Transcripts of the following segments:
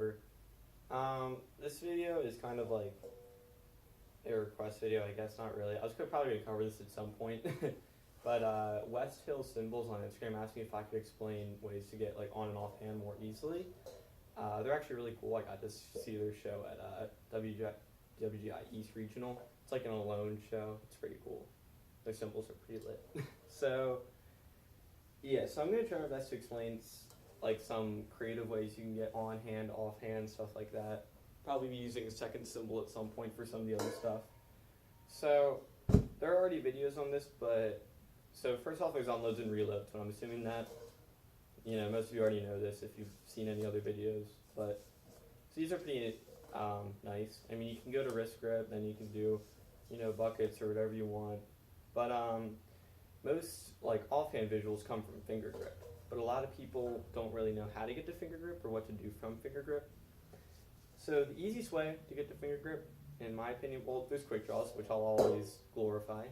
whatever. This video is kind of like a request video, I guess, not really. I was probably going to cover this at some point. But West Hill Cymbals on Instagram asked me if I could explain ways to get like on and off hand more easily. They're actually really cool. I got to see their show at WGI East Regional. It's like an alone show. It's pretty cool. Their cymbals are pretty lit. So I'm going to try my best to explain like some creative ways you can get on hand, off hand, stuff like that. Probably be using a second cymbal at some point for some of the other stuff. So there are already videos on this, but so first off, there's unloads and reloads, but I'm assuming that, most of you already know this if you've seen any other videos, but so these are pretty nice. I mean, you can go to wrist grip, then you can do, buckets or whatever you want, but most like offhand visuals come from finger grip, but a lot of people don't really know how to get to finger grip or what to do from finger grip. So the easiest way to get to finger grip, in my opinion, well, there's quick draws, which I'll always glorify.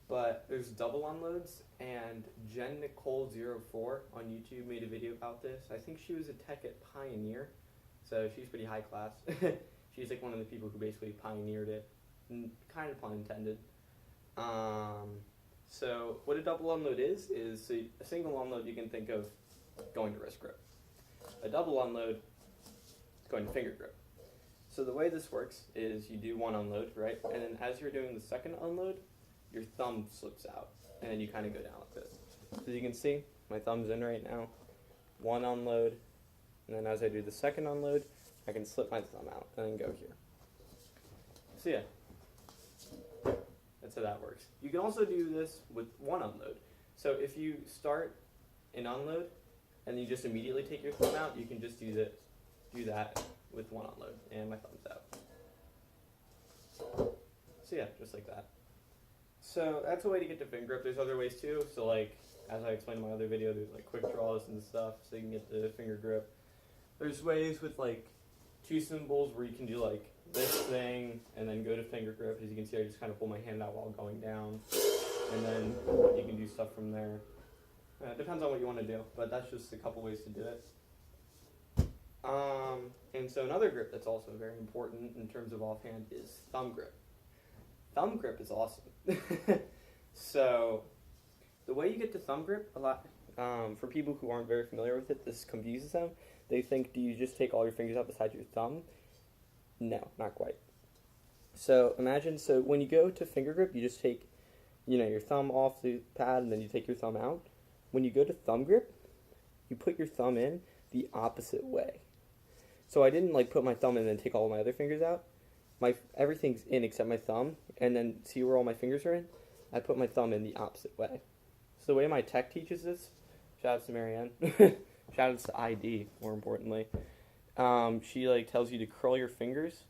But there's double unloads, and Jen Nicole04 on YouTube made a video about this. I think she was a tech at Pioneer, so she's pretty high class. She's like one of the people who basically pioneered it, kind of pun intended. So what a double unload is a single unload you can think of going to wrist grip. A double unload is going to finger grip. So the way this works is you do one unload, right? And then as you're doing the second unload, your thumb slips out, and then you kind of go down like this. So as you can see, my thumb's in right now. One unload, and then as I do the second unload, I can slip my thumb out and then go here. So yeah, that's how that works. You can also do this with one unload. So if you start an unload, and you just immediately take your thumb out, you can just do that with one unload, and my thumb's out. So yeah, just like that. So that's a way to get to finger grip. There's other ways too. So like, as I explained in my other video, there's like quick draws and stuff so you can get to finger grip. There's ways with like two cymbals where you can do like this thing and then go to finger grip. As you can see, I just kind of pull my hand out while going down, and then you can do stuff from there. It depends on what you want to do, but that's just a couple ways to do it. And so another grip that's also very important in terms of offhand is thumb grip. Thumb grip is awesome. So the way you get to thumb grip, a lot for people who aren't very familiar with it, this confuses them. They think, do you just take all your fingers out besides your thumb? No, not quite. So imagine, when you go to finger grip, you just take, your thumb off the pad and then you take your thumb out. When you go to thumb grip, you put your thumb in the opposite way. So I didn't like put my thumb in and then take all my other fingers out. Everything's in except my thumb, and then see where all my fingers are in? I put my thumb in the opposite way. So the way my tech teaches this, shout out to Marianne, shout out to ID, more importantly, she like tells you to curl your fingers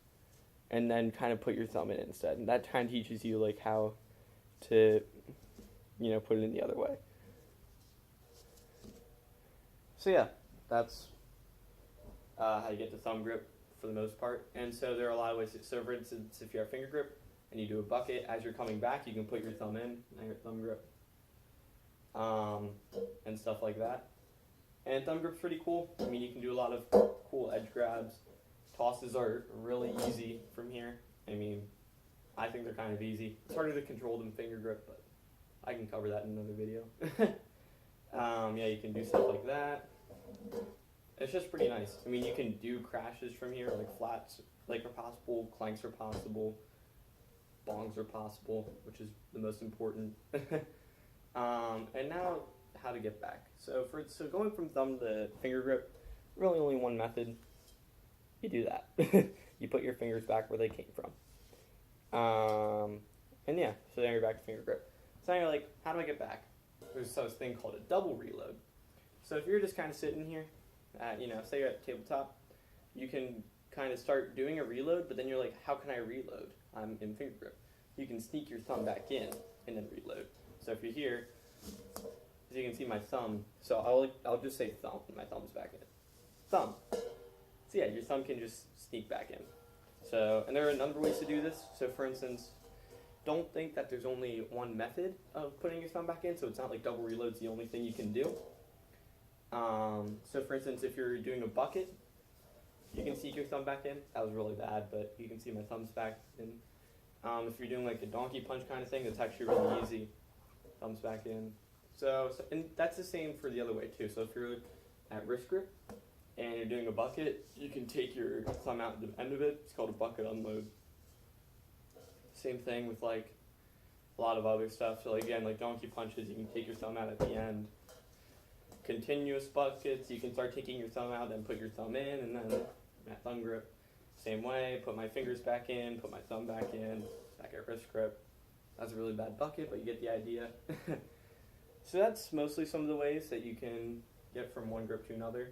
and then kind of put your thumb in instead. And that kind of teaches you like how to, put it in the other way. So yeah, that's how you get to thumb grip for the most part. And so there are a lot of ways. So for instance, if you have finger grip and you do a bucket, as you're coming back, you can put your thumb in, now your thumb grip, and stuff like that. And thumb grip's pretty cool. I mean, you can do a lot of cool edge grabs. Tosses are really easy from here. I mean, I think they're kind of easy. It's harder to control than finger grip, but I can cover that in another video. Yeah, you can do stuff like that. It's just pretty nice. I mean, you can do crashes from here, like flats are possible, clanks are possible, bongs are possible, which is the most important. And now, how to get back. So going from thumb to finger grip, really only one method. You do that. You put your fingers back where they came from. And yeah, so then you're back to finger grip. So now you're like, how do I get back? There's this thing called a double reload. So if you're just kind of sitting here, say you're at the tabletop, you can kind of start doing a reload, but then you're like, how can I reload? I'm in finger grip. You can sneak your thumb back in and then reload. So if you're here, as you can see my thumb, so I'll just say thumb, and my thumb's back in. Thumb. So yeah, your thumb can just sneak back in. So, and there are a number of ways to do this. So for instance, don't think that there's only one method of putting your thumb back in, so it's not like double reload's the only thing you can do. So for instance, if you're doing a bucket, You can sneak your thumb back in. That was really bad, but you can see my thumb's back in. If you're doing like a donkey punch kind of thing, it's actually really easy. Thumbs back in. So, and that's the same for the other way too. So if you're at wrist grip and you're doing a bucket, you can take your thumb out the end of it. It's called a bucket unload. Same thing with like a lot of other stuff. So again, like donkey punches, you can take your thumb out at the end. Continuous buckets, you can start taking your thumb out, then put your thumb in, and then that thumb grip. Same way, put my fingers back in, put my thumb back in, back at wrist grip. That's a really bad bucket, but you get the idea. So that's mostly some of the ways that you can get from one grip to another.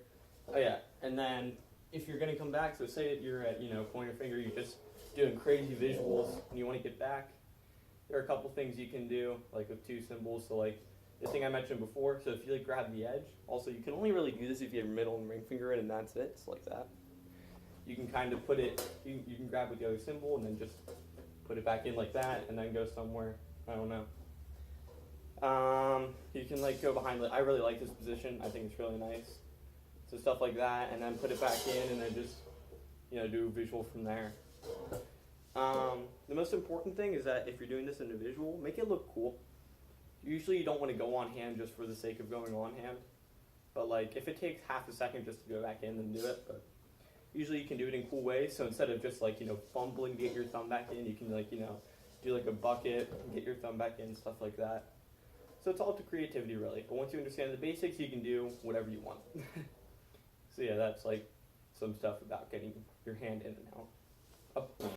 Oh yeah, and then if you're going to come back, so say you're at, pointer finger, you're just doing crazy visuals and you want to get back, there are a couple things you can do, like with two cymbals. So like the thing I mentioned before, so if you like grab the edge, also you can only really do this if you have middle and ring finger in, and that's it, just like that. You can kind of put it, you can grab with the other cymbal and then just put it back in like that and then go somewhere, I don't know. You can like go behind, I really like this position, I think it's really nice. So stuff like that, and then put it back in and then just, do a visual from there. The most important thing is that if you're doing this in a visual, make it look cool. Usually you don't want to go on hand just for the sake of going on hand. But like if it takes half a second just to go back in, then do it. But usually you can do it in cool ways. So instead of just like, fumbling to get your thumb back in, you can like, do like a bucket and get your thumb back in, stuff like that. So it's all to creativity really. But once you understand the basics, you can do whatever you want. So yeah, that's like some stuff about getting your hand in and out. Up.